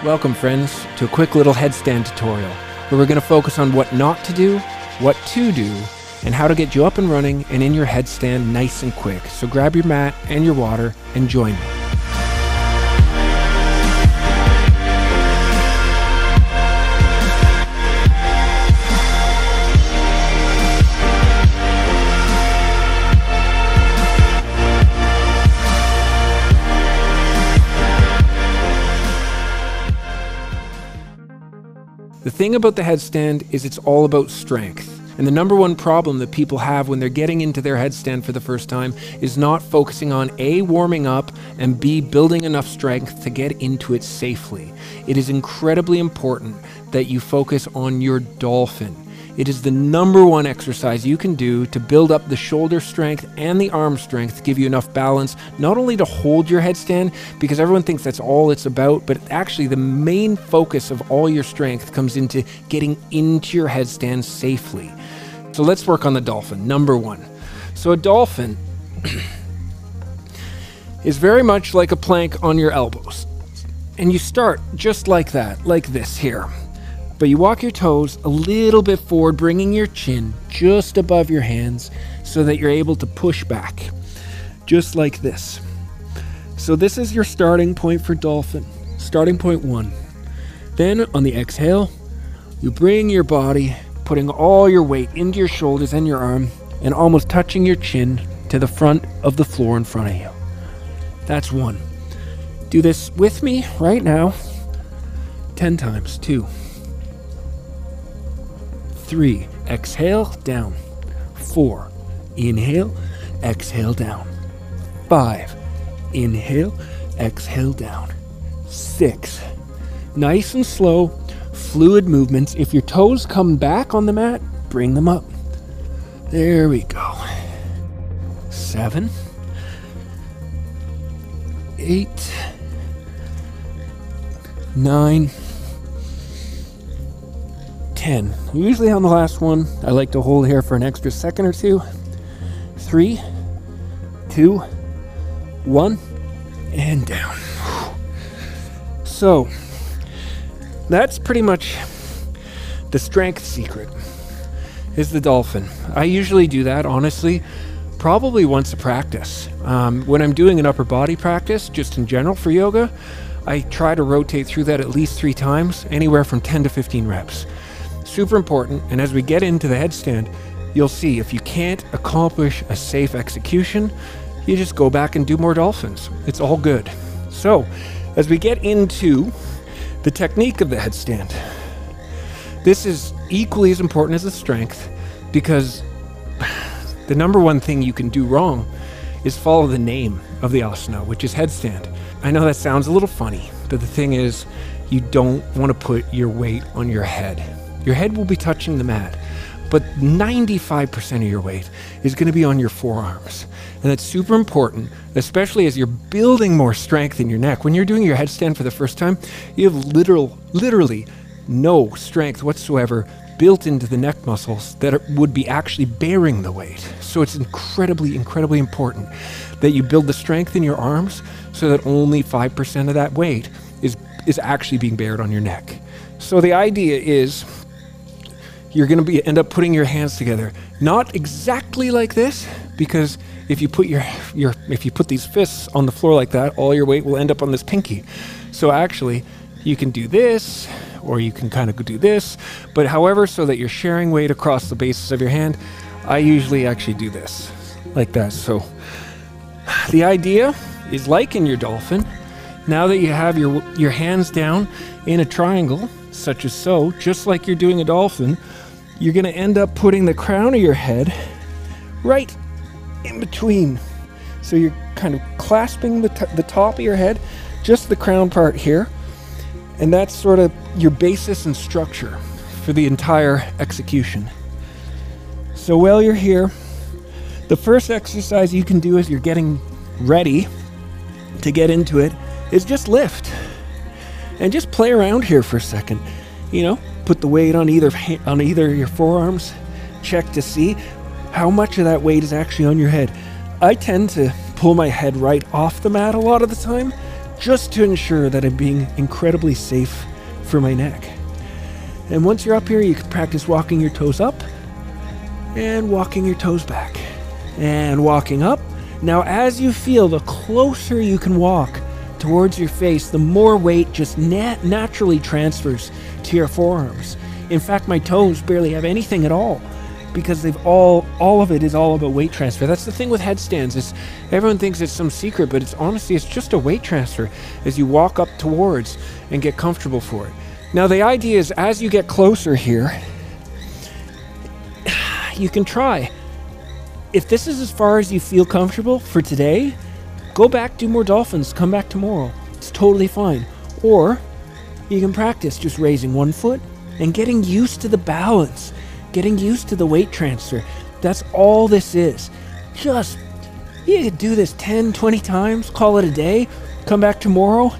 Welcome friends to a quick little headstand tutorial where we're going to focus on what not to do, what to do, and how to get you up and running and in your headstand nice and quick. So grab your mat and your water and join me. The thing about the headstand is it's all about strength. And the number one problem that people have when they're getting into their headstand for the first time is not focusing on A, warming up, and B, building enough strength to get into it safely. It is incredibly important that you focus on your dolphin. It is the number one exercise you can do to build up the shoulder strength and the arm strength to give you enough balance, not only to hold your headstand, because everyone thinks that's all it's about, but actually the main focus of all your strength comes into getting into your headstand safely. So let's work on the dolphin, number one. So a dolphin is very much like a plank on your elbows. And you start just like that, like this here. But you walk your toes a little bit forward, bringing your chin just above your hands so that you're able to push back, just like this. So this is your starting point for dolphin, starting point one. Then on the exhale, you bring your body, putting all your weight into your shoulders and your arm, and almost touching your chin to the front of the floor in front of you. That's one. Do this with me right now, 10 times, 2. 3, exhale, down. 4, inhale, exhale, down. 5, inhale, exhale, down. 6, nice and slow, fluid movements. If your toes come back on the mat, bring them up. There we go. 7, 8, 9, 10. Usually on the last one, I like to hold here for an extra second or two. 3, 2, 1, and down. So, that's pretty much the strength secret, is the dolphin. I usually do that, honestly, probably once a practice. When I'm doing an upper body practice, just in general for yoga, I try to rotate through that at least 3 times, anywhere from 10 to 15 reps. Super important, and as we get into the headstand, you'll see if you can't accomplish a safe execution, you just go back and do more dolphins. It's all good. So, as we get into the technique of the headstand, this is equally as important as the strength, because the number one thing you can do wrong is follow the name of the asana, which is headstand. I know that sounds a little funny, but the thing is, you don't want to put your weight on your head. Your head will be touching the mat, but 95% of your weight is going to be on your forearms. And that's super important, especially as you're building more strength in your neck. When you're doing your headstand for the first time, you have literally no strength whatsoever built into the neck muscles that would be actually bearing the weight. So it's incredibly important that you build the strength in your arms so that only 5% of that weight is actually being bared on your neck. So the idea is, you're going to end up putting your hands together, not exactly like this, because if you put if you put these fists on the floor like that, all your weight will end up on this pinky. So actually, you can do this, or you can kind of do this, but however, so that you're sharing weight across the bases of your hand, I usually actually do this, like that. So the idea is, like in your dolphin, now that you have your hands down in a triangle, such as so, just like you're doing a dolphin, you're going to end up putting the crown of your head right in between. So you're kind of clasping the top of your head, just the crown part here, and that's sort of your basis and structure for the entire execution. So while you're here, the first exercise you can do as you're getting ready to get into it is just lift. And just play around here for a second. You know, put the weight on either of your forearms. Check to see how much of that weight is actually on your head. I tend to pull my head right off the mat a lot of the time, just to ensure that I'm being incredibly safe for my neck. And once you're up here, you can practice walking your toes up and walking your toes back and walking up. Now, as you feel, the closer you can walk towards your face, the more weight just naturally transfers to your forearms. In fact, my toes barely have anything at all because they've all of it is all about weight transfer. That's the thing with headstands, is everyone thinks it's some secret, but it's honestly, it's just a weight transfer as you walk up towards and get comfortable for it. Now, the idea is as you get closer here, you can try. If this is as far as you feel comfortable for today, go back, do more dolphins, come back tomorrow. It's totally fine. Or you can practice just raising one foot and getting used to the balance, getting used to the weight transfer. That's all this is. Just, you could do this 10, 20 times, call it a day, come back tomorrow,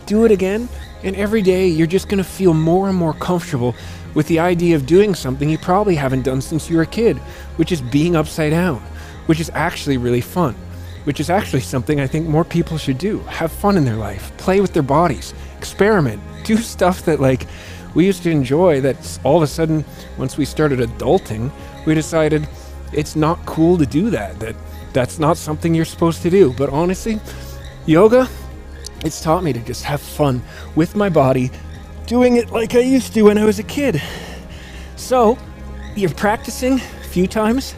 do it again. And every day you're just going to feel more and more comfortable with the idea of doing something you probably haven't done since you were a kid, which is being upside down, which is actually really fun, which is actually something I think more people should do. Have fun in their life, play with their bodies, experiment, do stuff that like we used to enjoy that all of a sudden, once we started adulting, we decided it's not cool to do that's not something you're supposed to do. But honestly, yoga, it's taught me to just have fun with my body, doing it like I used to when I was a kid. So you're practicing a few times,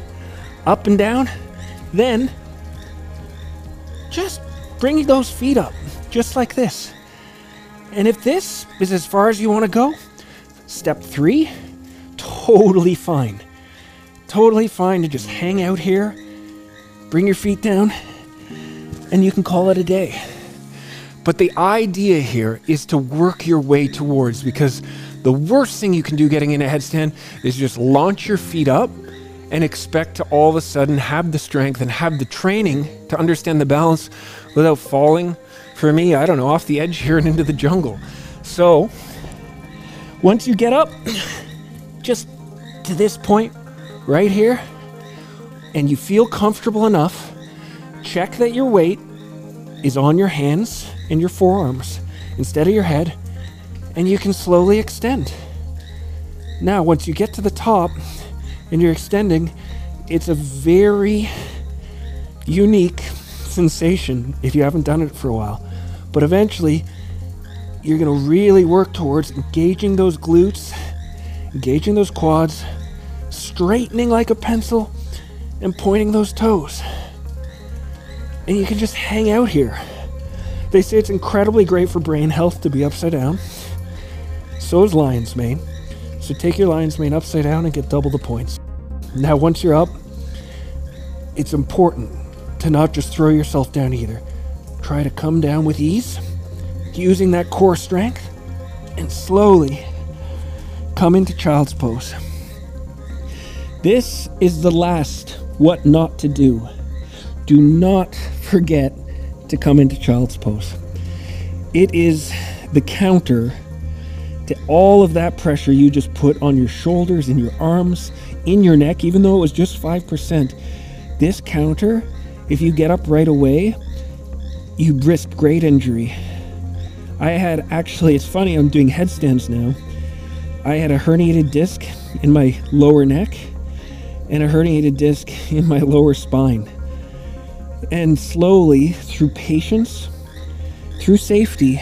up and down, then just bring those feet up, just like this. And if this is as far as you want to go, step 3, totally fine. Totally fine to just hang out here, bring your feet down, and you can call it a day. But the idea here is to work your way towards, because the worst thing you can do getting in a headstand is just launch your feet up and expect to all of a sudden have the strength and have the training to understand the balance without falling, for me, I don't know, off the edge here and into the jungle. So once you get up, just to this point right here, and you feel comfortable enough, check that your weight is on your hands and your forearms instead of your head, and you can slowly extend. Now, once you get to the top and you're extending, it's a very unique sensation if you haven't done it for a while. But eventually, you're going to really work towards engaging those glutes, engaging those quads, straightening like a pencil, and pointing those toes. And you can just hang out here. They say it's incredibly great for brain health to be upside down. So is lion's mane. So take your lion's mane upside down and get double the points. Now, once you're up, it's important to not just throw yourself down either. Try to come down with ease, using that core strength, and slowly come into child's pose. This is the last what not to do. Do not forget to come into child's pose. It is the counter to all of that pressure you just put on your shoulders, in your arms, in your neck, even though it was just 5%. This counter, if you get up right away, you risk great injury. I had actually, it's funny, I'm doing headstands now. I had a herniated disc in my lower neck and a herniated disc in my lower spine. And slowly, through patience, through safety,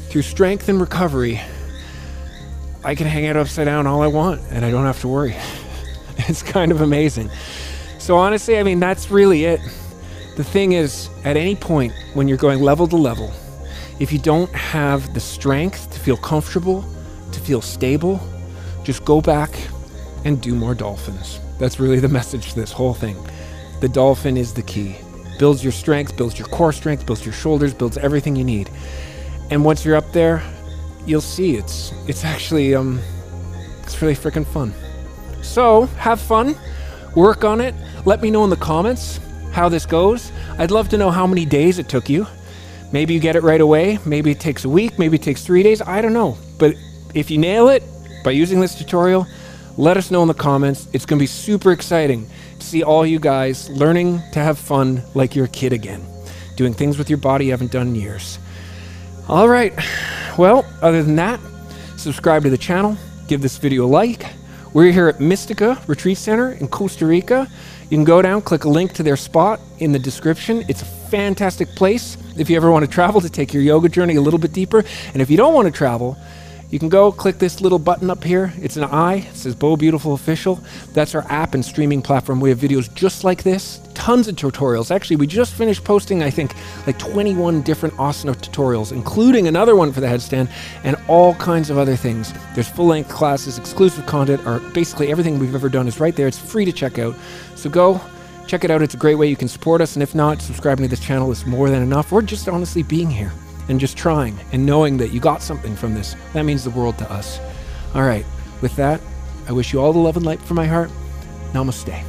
through strength and recovery, I can hang out upside down all I want and I don't have to worry. It's kind of amazing. So honestly, I mean, that's really it. The thing is, at any point when you're going level to level, if you don't have the strength to feel comfortable, to feel stable, just go back and do more dolphins. That's really the message to this whole thing. The dolphin is the key. Builds your strength, builds your core strength, builds your shoulders, builds everything you need. And once you're up there, you'll see it's actually it's really freaking fun. So have fun, work on it. Let me know in the comments how this goes. I'd love to know how many days it took you. Maybe you get it right away. Maybe it takes a week. Maybe it takes 3 days. I don't know. But if you nail it by using this tutorial, let us know in the comments. It's going to be super exciting to see all you guys learning to have fun like you're a kid again, doing things with your body you haven't done in years. All right. Well, other than that, subscribe to the channel, give this video a like. We're here at Mystica Retreat Center in Costa Rica. You can go down, click a link to their spot in the description. It's a fantastic place if you ever want to travel to take your yoga journey a little bit deeper. And if you don't want to travel, you can go click this little button up here. It's an eye. It says Boho Beautiful Official. That's our app and streaming platform. We have videos just like this, tons of tutorials. Actually, we just finished posting, I think, like 21 different asana tutorials, including another one for the headstand and all kinds of other things. There's full-length classes, exclusive content, or basically everything we've ever done is right there. It's free to check out. So go check it out. It's a great way you can support us. And if not, subscribing to this channel is more than enough. Or just honestly being here and just trying and knowing that you got something from this. That means the world to us. All right, with that, I wish you all the love and light from my heart. Namaste.